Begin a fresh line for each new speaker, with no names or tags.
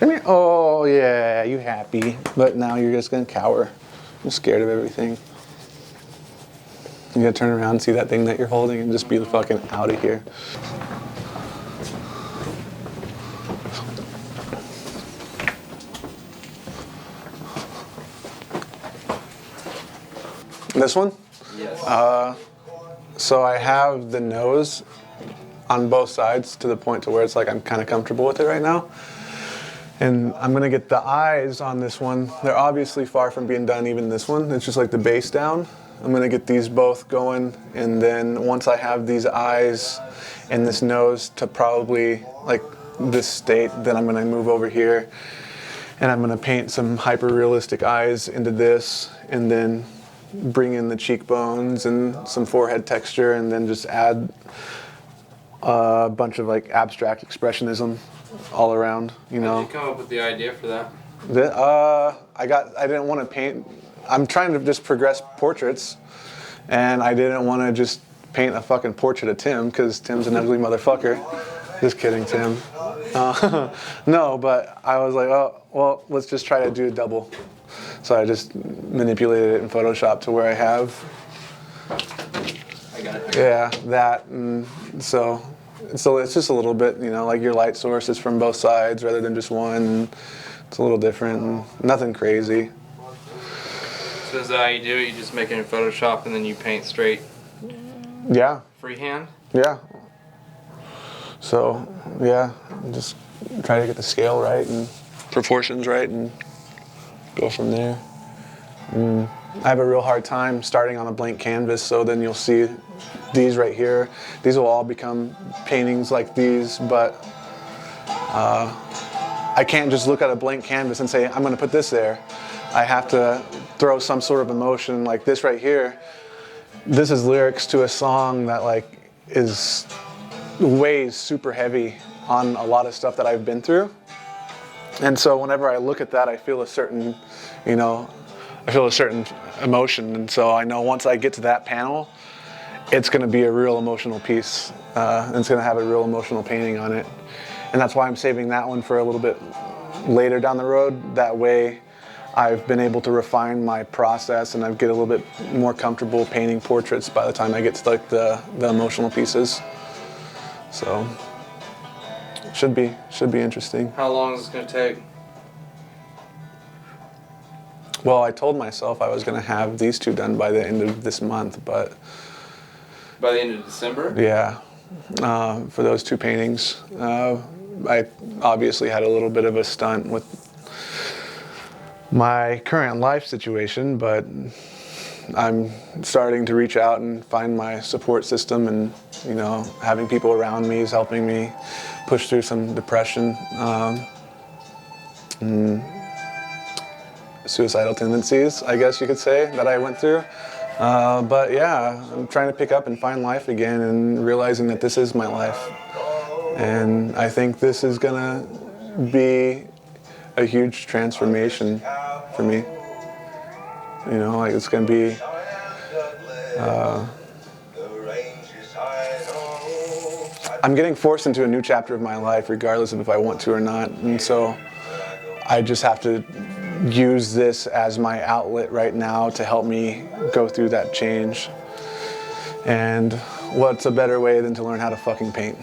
Come here. Oh, yeah, you happy. But now you're just going to cower. You're scared of everything. You got to turn around and see that thing that you're holding and just be fucking out of here. This one?
Yes.
So I have the nose on both sides to the point to where it's like I'm kind of comfortable with it right now. And I'm going to get the eyes on this one. They're obviously far from being done, even this one. It's just like the base down. I'm going to get these both going. And then once I have these eyes and this nose to probably like this state, then I'm going to move over here. And I'm going to paint some hyper-realistic eyes into this. And then bring in the cheekbones and some forehead texture, and then just add a bunch of like abstract expressionism all around, you know.
How did you come up with the idea for that?
I didn't want to paint. I'm trying to just progress portraits, and I didn't want to just paint a fucking portrait of Tim because Tim's an ugly motherfucker. Just kidding, Tim. No, but I was like, oh, well, let's just try to do a double. So I just manipulated it in Photoshop to where I have,
I got it.
yeah, that, and so it's just a little bit, you know, like your light source is from both sides rather than just one. And it's a little different, and nothing crazy.
So is that how you do it? You just make it in Photoshop and then you paint straight?
Yeah.
Freehand?
Yeah. So, yeah, just try to get the scale right and proportions right and go from there. I have a real hard time starting on a blank canvas, so then you'll see these right here. These will all become paintings like these, but I can't just look at a blank canvas and say, I'm going to put this there. I have to throw some sort of emotion like this right here. This is lyrics to a song that like weighs super heavy on a lot of stuff that I've been through. And so whenever I look at that, I feel a certain, you know, emotion. And so I know once I get to that panel, it's going to be a real emotional piece. And it's going to have a real emotional painting on it. And that's why I'm saving that one for a little bit later down the road. That way I've been able to refine my process and I get a little bit more comfortable painting portraits by the time I get to like the emotional pieces. So should be interesting.
How long is this going to take?
Well, I told myself I was going to have these two done by the end of this month, but
By the end of December?
yeah, for those two paintings. I obviously had a little bit of a stunt with my current life situation, but I'm starting to reach out and find my support system, and you know, having people around me is helping me push through some depression, and suicidal tendencies, I guess you could say, that I went through. But yeah, I'm trying to pick up and find life again and realizing that this is my life. And I think this is gonna be a huge transformation for me. You know, like it's gonna be I'm getting forced into a new chapter of my life regardless of if I want to or not. And so I just have to use this as my outlet right now to help me go through that change. And what's a better way than to learn how to fucking paint?